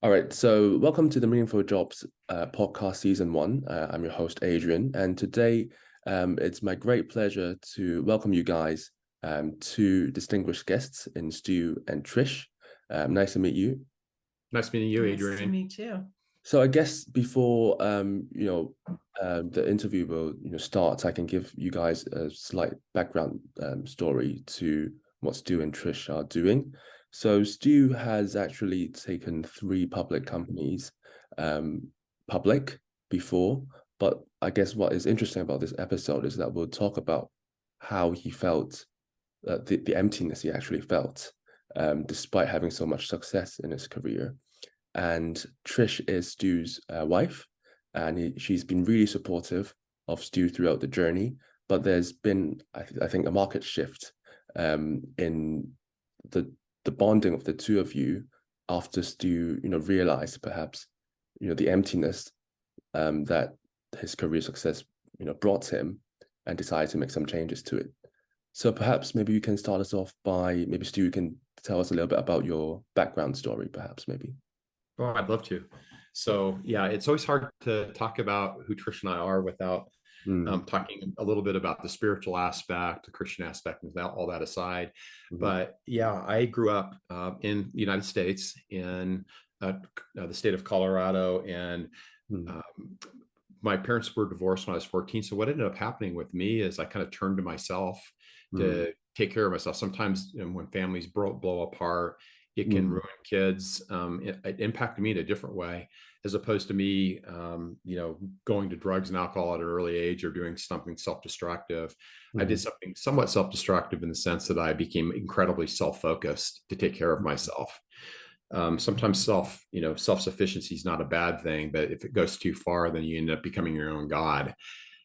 All right, so welcome to the Meaningful Jobs podcast season one. I'm your host, Adrian, and today it's my great pleasure to welcome you guys, two distinguished guests in Stu and Trish. Nice to meet you. Nice meeting you, Nice to Adrian. meet you. So I guess before the interview will start, I can give you guys a slight background story to what Stu and Trish are doing. So Stu has actually taken three public companies public before, but I guess what is interesting about this episode is that we'll talk about how he felt, the emptiness he actually felt, despite having so much success in his career. And Trish is Stu's wife, and she's been really supportive of Stu throughout the journey. But there's been, I think, a market shift in the bonding of the two of you after Stu, realized perhaps, the emptiness that his career success, brought him, and decided to make some changes to it. So perhaps maybe you can start us off by maybe Stu, you can tell us a little bit about your background story, perhaps maybe. Oh, I'd love to. So yeah, it's always hard to talk about who Trish and I are without talking a little bit about the spiritual aspect, the Christian aspect, and all that aside. But yeah, I grew up in the United States, in the state of Colorado, and my parents were divorced when I was 14. So what ended up happening with me is I kind of turned to myself to take care of myself. Sometimes when families blow apart, it can ruin kids. It impacted me in a different way, as opposed to me, going to drugs and alcohol at an early age or doing something self-destructive. I did something somewhat self-destructive in the sense that I became incredibly self-focused to take care of myself. Sometimes self-sufficiency is not a bad thing, but if it goes too far, then you end up becoming your own God.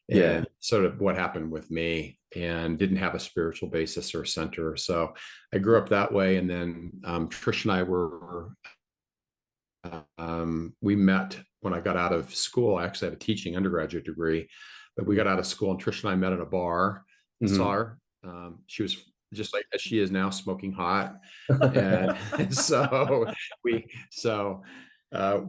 And sort of what happened with me, and didn't have a spiritual basis or center. So I grew up that way. And then Trish and I we met when I got out of school. I actually have a teaching undergraduate degree, but we got out of school and Trish and I met at a bar. Saw her. She was just like as she is now, smoking hot. And so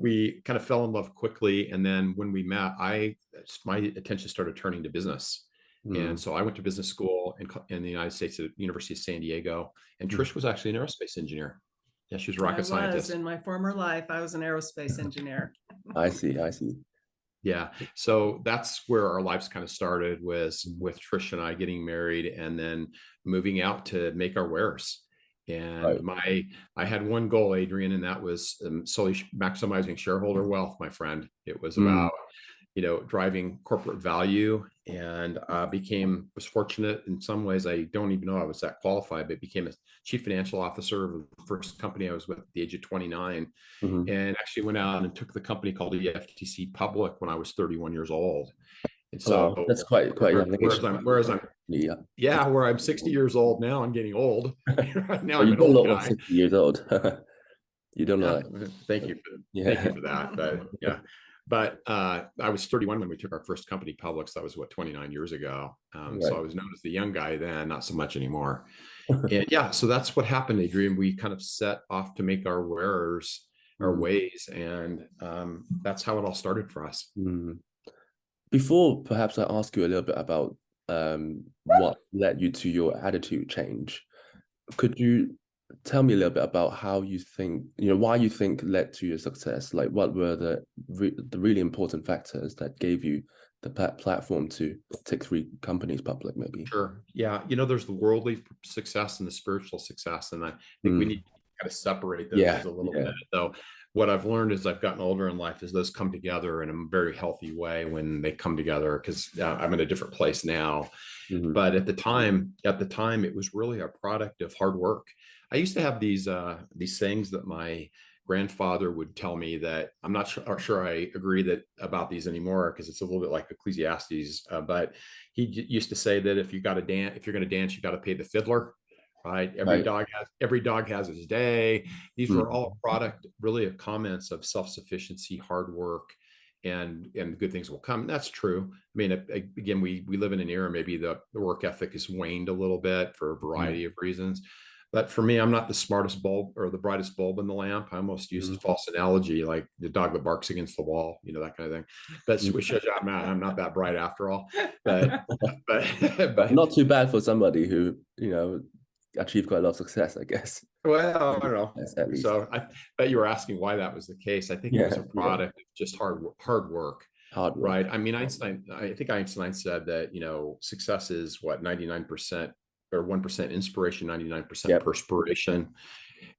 we kind of fell in love quickly. And then when we met, my attention started turning to business. And so I went to business school in the United States at the University of San Diego. And Trish was actually an aerospace engineer. Yeah, she was a rocket scientist. In my former life, I was an aerospace engineer. I see. Yeah. So that's where our lives kind of started, was with Trish and I getting married and then moving out to make our wares. And I had one goal, Adrian, and that was solely maximizing shareholder wealth, my friend. It was about, driving corporate value, and was fortunate in some ways. I don't even know I was that qualified, but became a chief financial officer of the first company I was with at the age of 29, and actually went out and took the company called EFTC public when I was 31 years old. And so that's quite young. Where I'm 60 years old now, I'm getting old. Now I'm you an don't old look guy. like 60 years old. You don't look like. Thank you for that. But yeah. But I was 31 when we took our first company public. So that was 29 years ago. So I was known as the young guy then, not so much anymore. And yeah, so that's what happened, Adrian. We kind of set off to make our ways, and that's how it all started for us. Before perhaps I ask you a little bit about what led you to your attitude change, could you tell me a little bit about how you think, why you think led to your success? Like, what were the really important factors that gave you the platform to take three companies public, maybe? Sure. Yeah. There's the worldly success and the spiritual success. And I think we need to kind of separate those a little bit. Though what I've learned as I've gotten older in life is those come together in a very healthy way when they come together, because I'm in a different place now. But at the time, it was really a product of hard work. I used to have these things that my grandfather would tell me that I'm not sure I agree about these anymore, because it's a little bit like Ecclesiastes. But he used to say that if you're going to dance, you got to pay the fiddler. Right. Every dog has his day. These were all product really of comments of self-sufficiency, hard work, and good things will come. And that's true. I mean, again, we live in an era, maybe the work ethic has waned a little bit for a variety of reasons. But for me, I'm not the smartest bulb or the brightest bulb in the lamp. I almost use a false analogy, like the dog that barks against the wall, that kind of thing. But which shows you I'm not that bright after all. But but Not too bad for somebody who, achieved quite a lot of success, I guess. well, I don't know. At least. So I bet you were asking why that was the case. I think it was a product of just hard work. Hard work. Right. I mean, I think Einstein said that, success is what, 99% or 1% inspiration, 99% perspiration.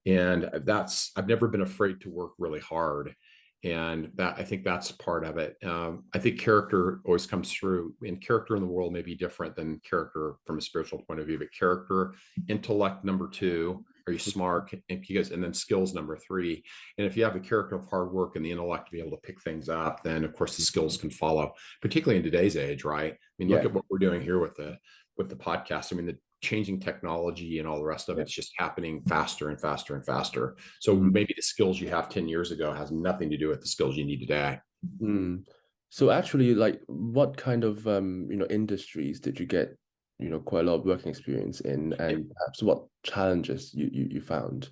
And I've never been afraid to work really hard. And I think that's part of it. I think character always comes through, and character in the world may be different than character from a spiritual point of view, but character, intellect, number 2, are you smart? And then skills, number 3. And if you have the character of hard work and the intellect to be able to pick things up, then of course the skills can follow, particularly in today's age, right? I mean, look at what we're doing here with the podcast. I mean, the changing technology and all the rest of it's just happening faster and faster and faster. So maybe the skills you have 10 years ago has nothing to do with the skills you need today. So actually, like, what kind of industries did you get quite a lot of working experience in, and perhaps what challenges you found?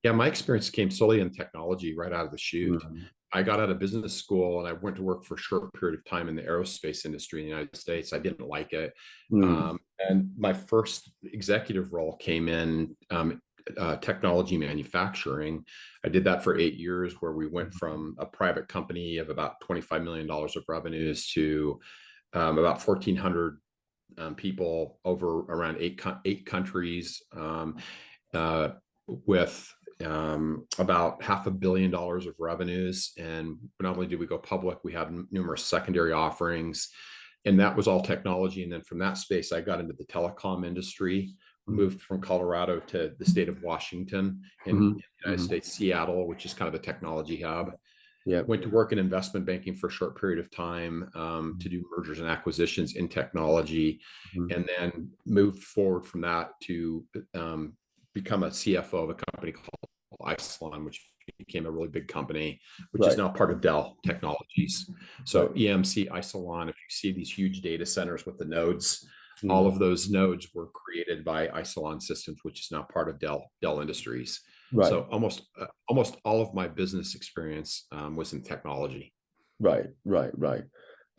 Yeah, my experience came solely in technology right out of the chute. I got out of business school and I went to work for a short period of time in the aerospace industry in the United States. I didn't like it. And my first executive role came in technology manufacturing. I did that for 8 years, where we went from a private company of about $25 million of revenues to about 1,400 people over around eight countries, with about $500 million of revenues. And not only did we go public, we had numerous secondary offerings, and that was all technology. And then from that space, I got into the telecom industry, moved from Colorado to the state of Washington in the United States, Seattle, which is kind of a technology hub. Went to work in investment banking for a short period of time to do mergers and acquisitions in technology, and then moved forward from that to become a CFO of a company called Isilon, which became a really big company, which is now part of Dell Technologies. So EMC, Isilon, if you see these huge data centers with the nodes, all of those nodes were created by Isilon Systems, which is now part of Dell Industries. So almost all of my business experience was in technology. Right.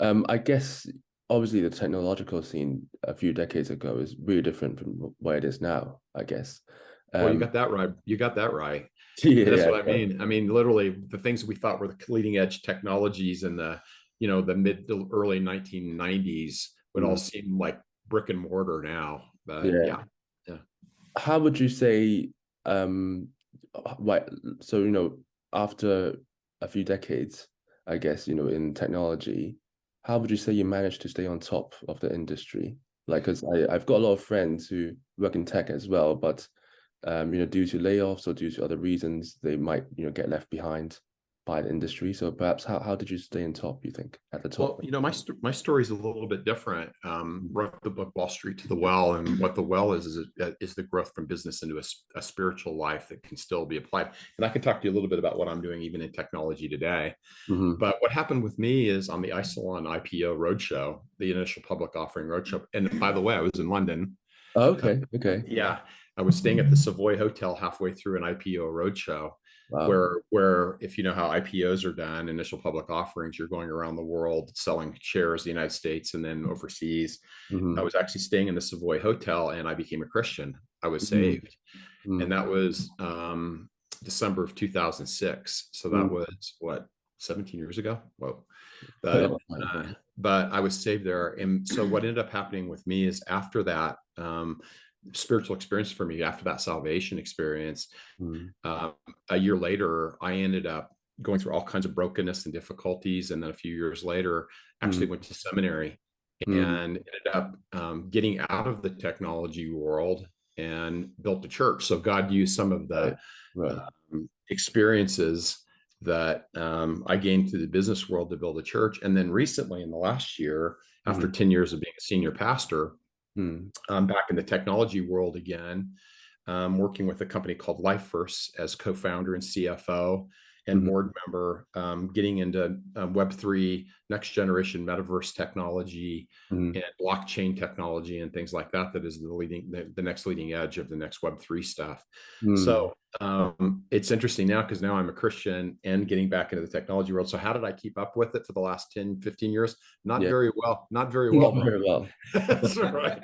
I guess obviously the technological scene a few decades ago is really different from where it is now, I guess. Well, you got that right. That's what I mean. I mean, literally, the things we thought were the leading edge technologies in the mid to early 1990s would all seem like brick and mortar now. But yeah. How would you say? So after a few decades, I guess in technology, how would you say you managed to stay on top of the industry? Like, because I've got a lot of friends who work in tech as well, but due to layoffs or due to other reasons, they might get left behind by the industry. So perhaps how did you stay on top, you think, at the top? Well, my story is a little bit different. Wrote the book Wall Street to the Well, and what the well is the growth from business into a spiritual life that can still be applied. And I can talk to you a little bit about what I'm doing even in technology today. But what happened with me is on the Isilon IPO roadshow, the initial public offering roadshow. And by the way, I was in London. Oh, okay. Yeah, I was staying at the Savoy Hotel halfway through an IPO roadshow. Wow. Where if you know how IPOs are done, initial public offerings, you're going around the world selling shares in the United States and then overseas. I was actually staying in the Savoy Hotel and I became a Christian. I was saved. And that was December of 2006. So that was what, 17 years ago? Whoa. But I was saved there. And so what ended up happening with me is after that, spiritual experience for me, after that salvation experience, a year later, I ended up going through all kinds of brokenness and difficulties. And then a few years later, actually went to seminary and ended up getting out of the technology world and built a church. So God used some of the experiences that I gained through the business world to build a church. And then recently in the last year, after 10 years of being a senior pastor, I'm back in the technology world again, working with a company called LifeVerse as co-founder and CFO. and board member, getting into Web3, next generation metaverse technology, and blockchain technology and things like that. That is the next leading edge of the next Web3 stuff. So it's interesting now because now I'm a Christian and getting back into the technology world. So how did I keep up with it for the last 10, 15 years? Not very well. Not very well. Not very well. That's right.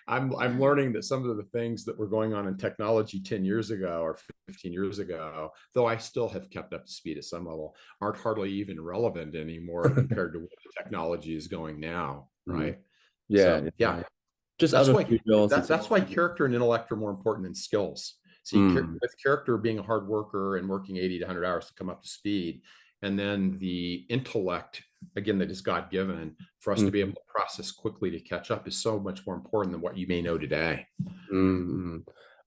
I'm learning that some of the things that were going on in technology 10 years ago or 15 years ago, though I still have kept up to speed at some level, aren't hardly even relevant anymore compared to what the technology is going now, right? Yeah. So, yeah. Just that's out why of curiosity. that's why character and intellect are more important than skills. See, with character being a hard worker and working 80 to 100 hours to come up to speed, and then the intellect, again, that is God-given for us to be able to process quickly to catch up is so much more important than what you may know today.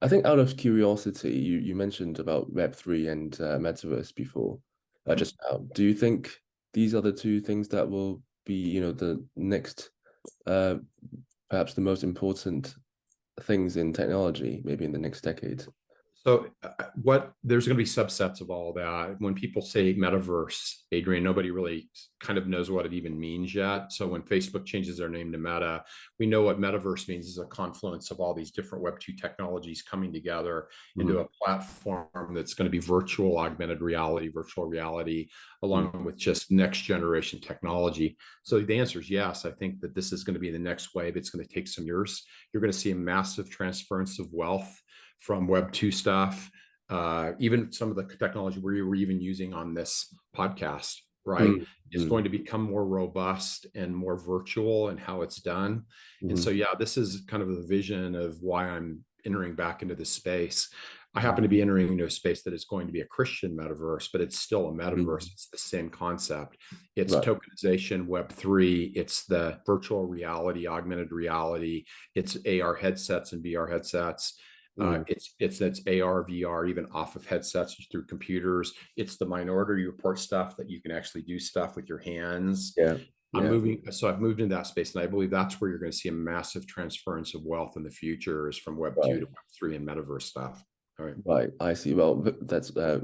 I think out of curiosity, you mentioned about Web3 and Metaverse before, just now. Do you think these are the two things that will be, the next, perhaps the most important things in technology, maybe in the next decade? So there's going to be subsets of all that. When people say metaverse, Adrian, nobody really kind of knows what it even means yet. So when Facebook changes their name to Meta, we know what metaverse means is a confluence of all these different Web2 technologies coming together into a platform that's going to be virtual reality, along with just next generation technology. So the answer is yes. I think that this is going to be the next wave. It's going to take some years. You're going to see a massive transference of wealth from Web2 stuff, even some of the technology we're even using on this podcast, right? Is going to become more robust and more virtual in how it's done. And so, yeah, this is kind of the vision of why I'm entering back into this space. I happen to be entering into a space that is going to be a Christian metaverse, but it's still a metaverse. It's the same concept. It's tokenization, Web3. It's the virtual reality, augmented reality. It's AR headsets and VR headsets. It's AR, VR, even off of headsets through computers. It's the Minority Report stuff that you can actually do stuff with your hands. I've moved into that space, and I believe that's where you're going to see a massive transference of wealth in the future, is from Web2 to Web3 and metaverse stuff. All right. Right, I see. Well, that's I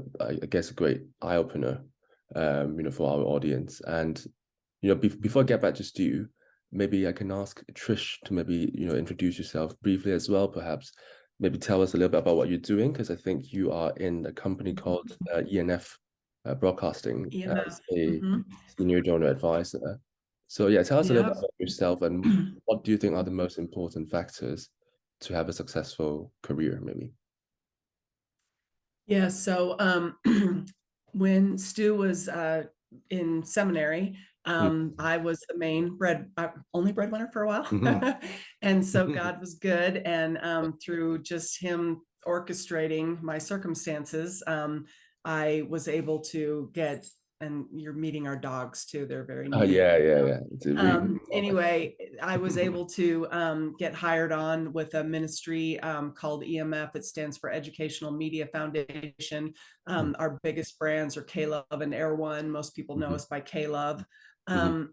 guess a great eye opener, for our audience. And before I get back to Stu, maybe I can ask Trish to maybe introduce yourself briefly as well, perhaps. Maybe tell us a little bit about what you're doing, because I think you are in a company called ENF Broadcasting as a senior donor advisor. So yeah, tell us a little bit about yourself and what do you think are the most important factors to have a successful career, maybe? Yeah, so when Stu was in seminary, I was the main only breadwinner for a while. And so God was good. And through just him orchestrating my circumstances, I was able to get, and you're meeting our dogs too. They're very neat. Yeah. Anyway, I was able to get hired on with a ministry called EMF. It stands for Educational Media Foundation. Our biggest brands are K-Love and Air One. Most people know us by K-Love. And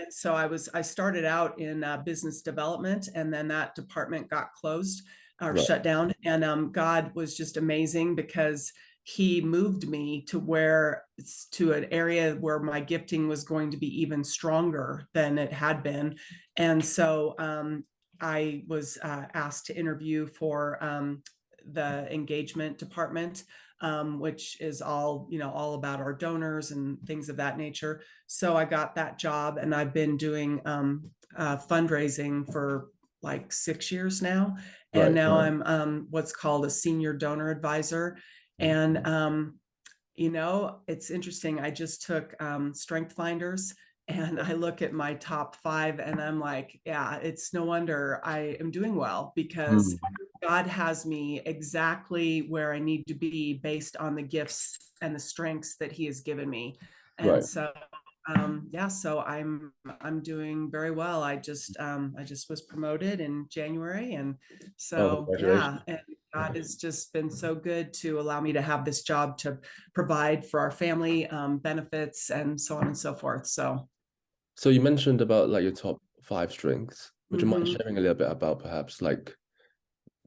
so I started out in business development, and then that department got closed or shut down. And God was just amazing, because he moved me to an area where my gifting was going to be even stronger than it had been. And so I was asked to interview for the engagement department, which is all about our donors and things of that nature. So I got that job, and I've been doing fundraising for like 6 years now. And now I'm what's called a senior donor advisor. And, it's interesting. I just took Strength Finders, and I look at my top 5, and I'm like, yeah, it's no wonder I am doing well, because God has me exactly where I need to be based on the gifts and the strengths that he has given me. And so so I'm doing very well. I just was promoted in January, and so and God has just been so good to allow me to have this job to provide for our family benefits and so on and so forth. So you mentioned about like your top 5 strengths. Would you mind sharing a little bit about perhaps like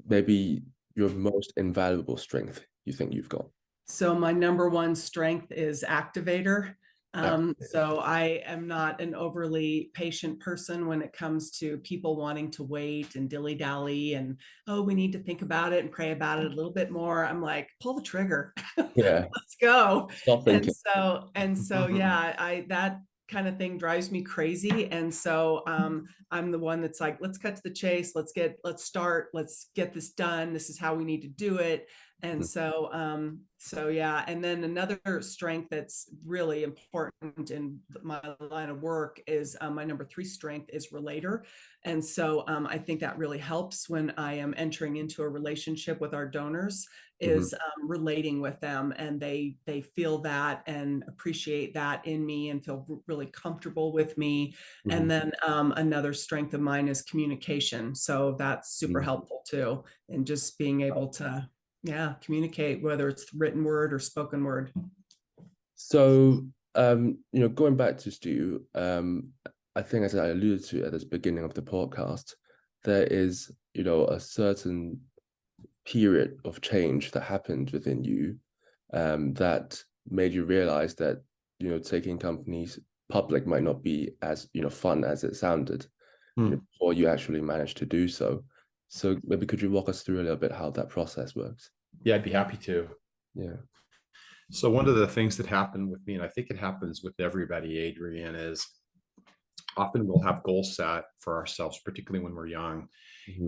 maybe your most invaluable strength you think you've got? So my number one strength is activator. So I am not an overly patient person when it comes to people wanting to wait and dilly-dally and, oh, we need to think about it and pray about it a little bit more. I'm like, pull the trigger. Yeah. Let's go. Stop thinking. And so yeah, that kind of thing drives me crazy. And so I'm the one that's like, let's cut to the chase. Let's get this done. This is how we need to do it. And so yeah. And then another strength that's really important in my line of work is my number 3 strength is relator. And so I think that really helps when I am entering into a relationship with our donors, is relating with them, and they feel that and appreciate that in me and feel really comfortable with me. And then another strength of mine is communication. So that's super helpful too, and just being able to communicate, whether it's written word or spoken word. So going back to Stu, I think, as I alluded to at the beginning of the podcast, there is a certain period of change that happened within you that made you realize that taking companies public might not be as fun as it sounded before you actually managed to do so. So maybe could you walk us through a little bit how that process works? Yeah, I'd be happy to. Yeah. So one of the things that happened with me, and I think it happens with everybody, Adrian, is often we'll have goals set for ourselves, particularly when we're young.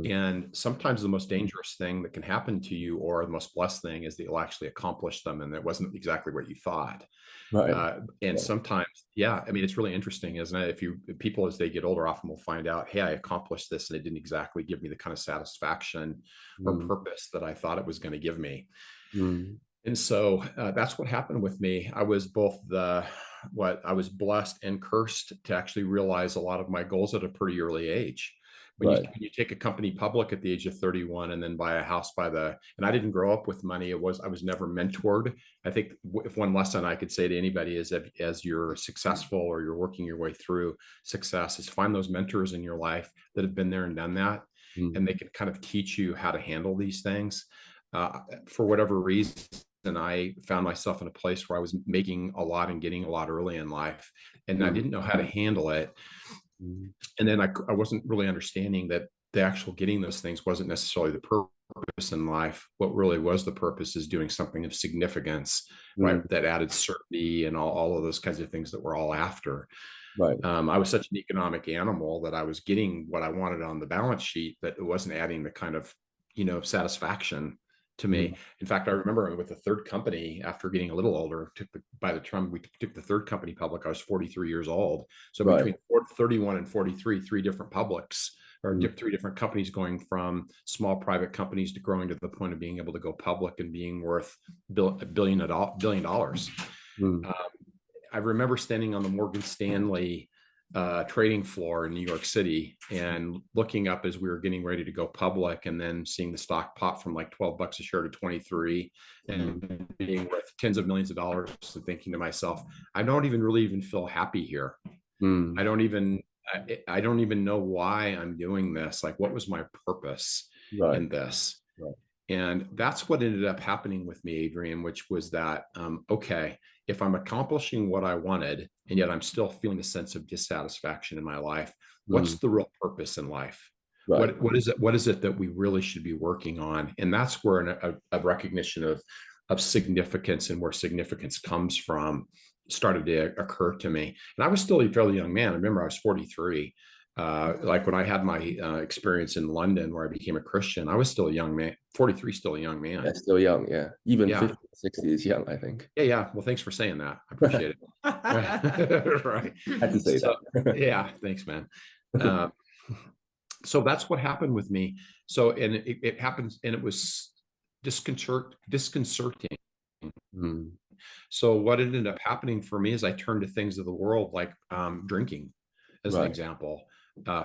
And sometimes the most dangerous thing that can happen to you, or the most blessed thing, is that you'll actually accomplish them and it wasn't exactly what you thought. Right. Sometimes, I mean, it's really interesting, isn't it? If people, as they get older, often will find out, hey, I accomplished this and it didn't exactly give me the kind of satisfaction or purpose that I thought it was going to give me. And so that's what happened with me. I was I was blessed and cursed to actually realize a lot of my goals at a pretty early age. When you take a company public at the age of 31 and then buy a house and I didn't grow up with money. I was never mentored. I think if one lesson I could say to anybody is, as you're successful or you're working your way through success, is find those mentors in your life that have been there and done that. And they can kind of teach you how to handle these things. For whatever reason, I found myself in a place where I was making a lot and getting a lot early in life, and I didn't know how to handle it. And then I wasn't really understanding that the actual getting those things wasn't necessarily the purpose in life. What really was the purpose is doing something of significance, right? That added certainty and all of those kinds of things that we're all after. Right. I was such an economic animal that I was getting what I wanted on the balance sheet, but it wasn't adding the kind of, satisfaction to me. In fact, I remember with the third company, after getting a little older, by the time we took the third company public, I was 43 years old. So between 31 and 43, 3 different publics, or 3 different companies, going from small private companies to growing to the point of being able to go public and being worth $1 billion. I remember standing on the Morgan Stanley trading floor in New York City and looking up as we were getting ready to go public, and then seeing the stock pop from like $12 a share to 23 and being worth tens of millions of dollars, and thinking to myself, I don't even feel happy here. I don't even know why I'm doing this. Like, what was my purpose in this? And that's what ended up happening with me, Adrian, which was that, okay, if I'm accomplishing what I wanted, and yet I'm still feeling a sense of dissatisfaction in my life, what's the real purpose in life? What is it that we really should be working on? And that's where a recognition of significance and where significance comes from started to occur to me. And I was still a fairly young man. I remember I was 43. Like when I had my experience in London where I became a Christian, I was still a young man. 43, still a young man. Yeah, still young, yeah. Even 50, 60 is young, I think. Yeah. Well, thanks for saying that. I appreciate it. Right. I had to say that. Yeah, thanks, man. So that's what happened with me. So, and it happens, and it was disconcerting. So what ended up happening for me is I turned to things of the world, like drinking, as an example,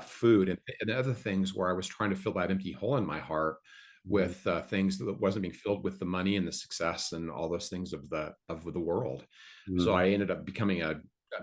food, and other things where I was trying to fill that empty hole in my heart with things that wasn't being filled with the money and the success and all those things of the world. So I ended up becoming a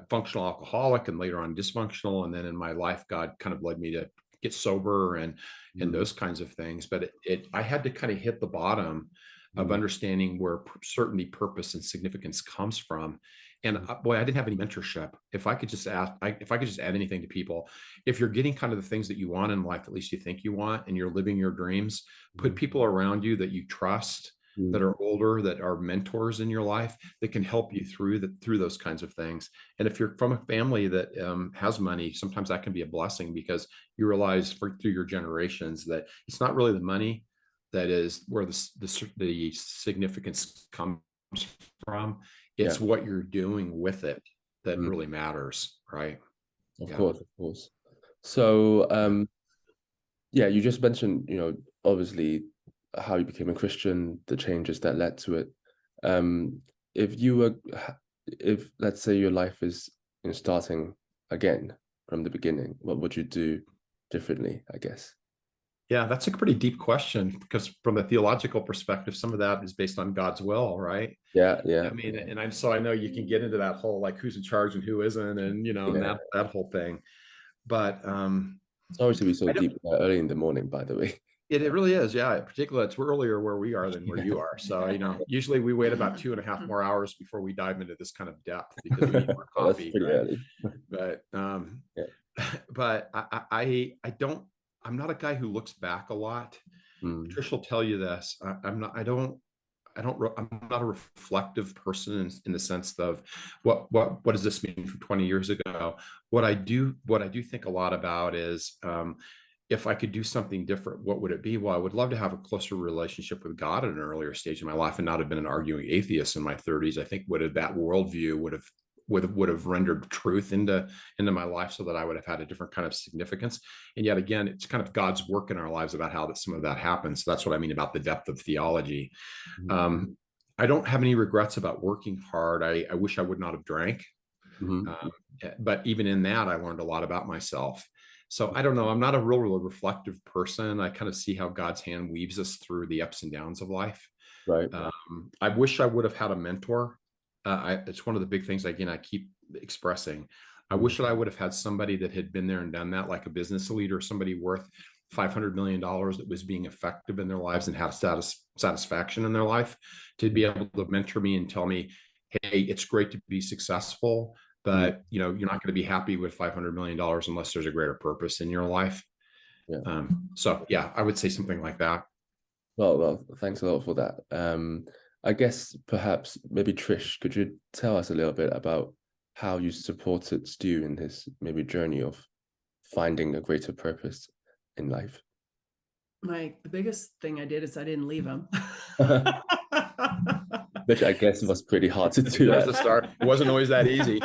functional alcoholic, and later on dysfunctional. And then in my life, God kind of led me to get sober and those kinds of things. But I had to kind of hit the bottom of understanding where certainty, purpose, and significance comes from. And boy, I didn't have any mentorship. If I could just add anything to people, if you're getting kind of the things that you want in life, at least you think you want, and you're living your dreams, put people around you that you trust, that are older, that are mentors in your life, that can help you through those kinds of things. And if you're from a family that has money, sometimes that can be a blessing, because you realize through your generations that it's not really the money that is where the significance comes from. It's what you're doing with it that really matters, right? Of course. So you just mentioned, obviously how you became a Christian, the changes that led to it. If let's say your life is starting again from the beginning, what would you do differently, I guess? Yeah, that's a pretty deep question, because from a theological perspective, some of that is based on God's will, right? Yeah. I mean, and I know you can get into that whole, like, who's in charge and who isn't, and and that whole thing. But sorry to be so deep early in the morning, by the way. It really is, yeah. Particularly, it's earlier where we are than where you are. So, usually we wait about 2.5 more hours before we dive into this kind of depth, because we need more coffee. That's pretty early. But but I'm not a guy who looks back a lot. Trish will tell you this. I'm not a reflective person in the sense of what does this mean from 20 years ago? What I do think a lot about is, if I could do something different, what would it be? Well, I would love to have a closer relationship with God at an earlier stage in my life, and not have been an arguing atheist in my 30s. I think that worldview would have rendered truth into my life, so that I would have had a different kind of significance. And yet again, it's kind of God's work in our lives about how some of that happens. So that's what I mean about the depth of theology. I don't have any regrets about working hard. I wish I would not have drank. But even in that, I learned a lot about myself. So I don't know. I'm not a real reflective person. I kind of see how God's hand weaves us through the ups and downs of life. Right. I wish I would have had a mentor. It's one of the big things, again, I keep expressing. I wish that I would have had somebody that had been there and done that, like a business leader, somebody worth $500 million that was being effective in their lives and have satisfaction in their life, to be able to mentor me and tell me, hey, it's great to be successful, but you're not going to be happy with $500 million unless there's a greater purpose in your life. So yeah, I would say something like that. Well, thanks a lot for that. I guess perhaps maybe Trish, could you tell us a little bit about how you supported Stu in his maybe journey of finding a greater purpose in life? The biggest thing I did is I didn't leave him. Which I guess was pretty hard to do. As a start, it wasn't always that easy.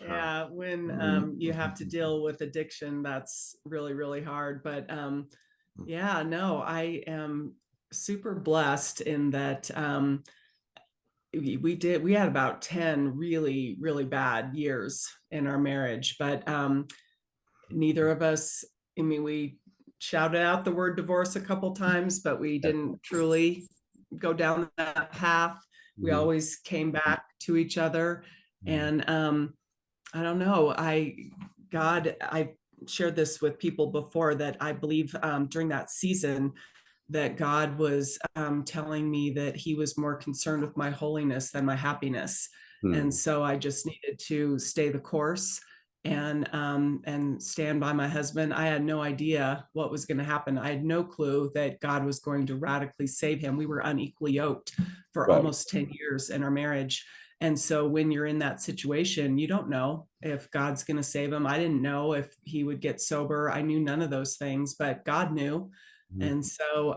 Yeah, when you have to deal with addiction, that's really, really hard. But yeah, no, I am super blessed in that we had about 10 really, really bad years in our marriage, but neither of us, I mean, we shouted out the word divorce a couple times, but we didn't truly go down that path. We always came back to each other. And I don't know, I shared this with people before, that I believe during that season that God was telling me that he was more concerned with my holiness than my happiness. And so I just needed to stay the course and stand by my husband. I had no idea what was going to happen. I had no clue that God was going to radically save him. We were unequally yoked for almost 10 years in our marriage. And so when you're in that situation, you don't know if God's going to save him. I didn't know if he would get sober. I knew none of those things, but God knew. And so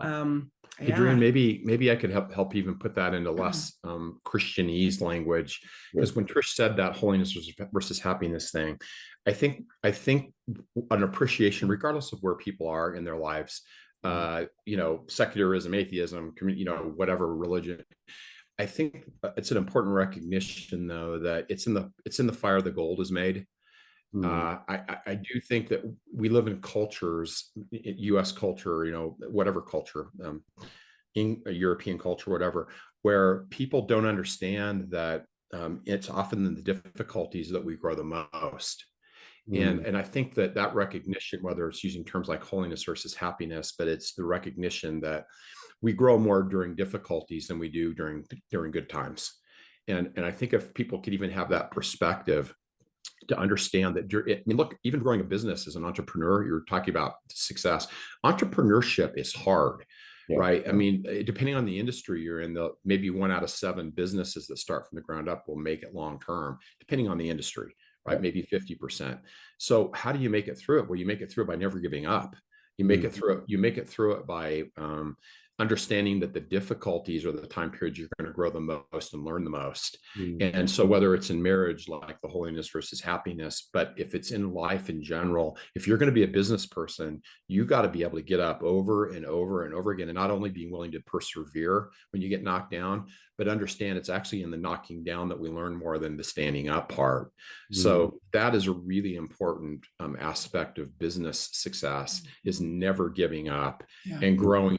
Adrian, maybe I could help even put that into less Christianese language, because when Trish said that holiness versus happiness thing, I think an appreciation, regardless of where people are in their lives, secularism, atheism, whatever religion, I think it's an important recognition, though, that it's in the fire the gold is made. I do think that we live in cultures, U.S. culture, whatever culture, in European culture, whatever, where people don't understand that it's often in the difficulties that we grow the most. And I think that recognition, whether it's using terms like holiness versus happiness, but it's the recognition that we grow more during difficulties than we do during good times. And I think if people could even have that perspective to understand that, I mean, look, even growing a business as an entrepreneur, you're talking about success. Entrepreneurship is hard, right? I mean, depending on the industry you're in, maybe 1 out of 7 businesses that start from the ground up will make it long term, depending on the industry, right? Maybe 50%. So how do you make it through it? Well, you make it through it by never giving up. You make it through it. You make it through it by understanding that the difficulties are the time periods you're going to grow the most and learn the most. And so whether it's in marriage, like the holiness versus happiness, but if it's in life in general, if you're going to be a business person, you got to be able to get up over and over and over again, and not only being willing to persevere when you get knocked down, but understand it's actually in the knocking down that we learn more than the standing up part. So that is a really important aspect of business success, is never giving up and growing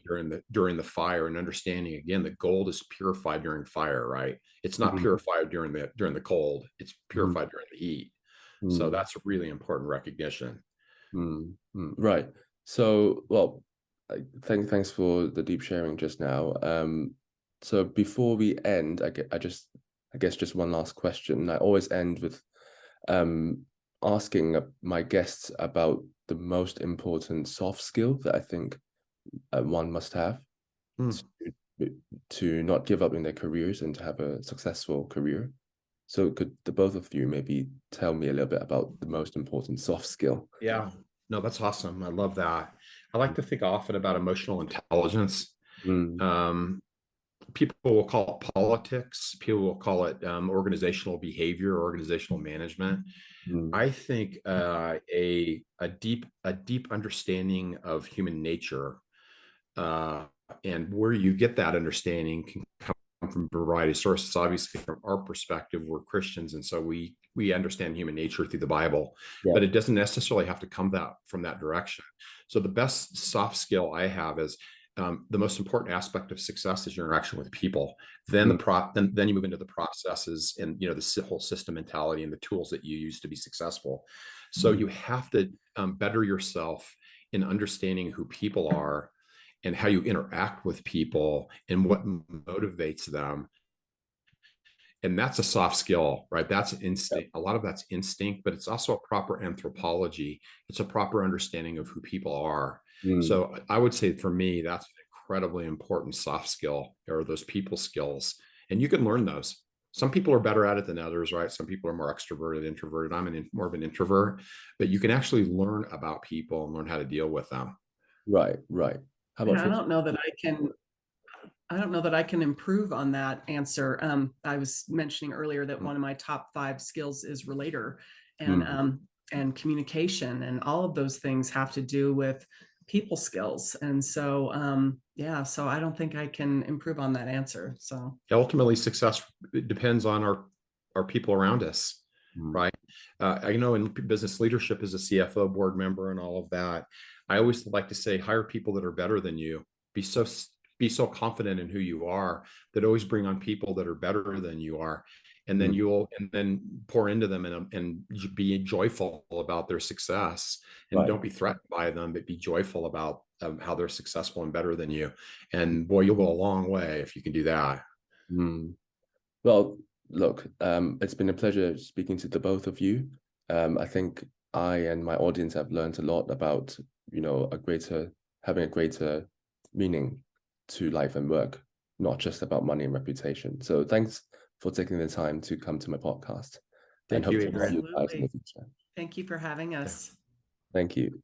during the fire, and understanding again that gold is purified during fire, right? It's not purified during the cold, it's purified during the heat. So that's a really important recognition. Right. So, well, thanks for the deep sharing just now. So before we end, I guess just one last question. I always end with asking my guests about the most important soft skill that I think one must have to not give up in their careers and to have a successful career. So could the both of you maybe tell me a little bit about the most important soft skill? Yeah, no, that's awesome. I love that. I like to think often about emotional intelligence. People will call it politics. People will call it organizational behavior, organizational management. I think a deep understanding of human nature, and where you get that understanding can come from a variety of sources. Obviously, from our perspective, we're Christians, and so we understand human nature through the Bible, but it doesn't necessarily have to come from that direction. So the best soft skill I have is the most important aspect of success is your interaction with people. Then then you move into the processes and the whole system mentality and the tools that you use to be successful. So you have to better yourself in understanding who people are and how you interact with people and what motivates them. And that's a soft skill, right? That's instinct. A lot of that's instinct, but it's also a proper anthropology. It's a proper understanding of who people are. So I would say for me, that's an incredibly important soft skill, or those people skills. And you can learn those. Some people are better at it than others, right? Some people are more extroverted, introverted. I'm more of an introvert, but you can actually learn about people and learn how to deal with them. Right. How about I don't know that I can improve on that answer. I was mentioning earlier that one of my top 5 skills is relator and communication, and all of those things have to do with people skills. And so, so I don't think I can improve on that answer. So ultimately, success depends on our people around us, right? I know in business leadership as a CFO, board member, and all of that, I always like to say, hire people that are better than you. Be so confident in who you are that always bring on people that are better than you are. And then then pour into them and be joyful about their success, and don't be threatened by them, but be joyful about how they're successful and better than you. And boy, you'll go a long way if you can do that. Well, look, it's been a pleasure speaking to the both of you. I think I and my audience have learned a lot about, having a greater meaning to life and work, not just about money and reputation. So thanks for taking the time to come to my podcast. Thank you, Adrian. Absolutely. Thank you for having us. Thank you.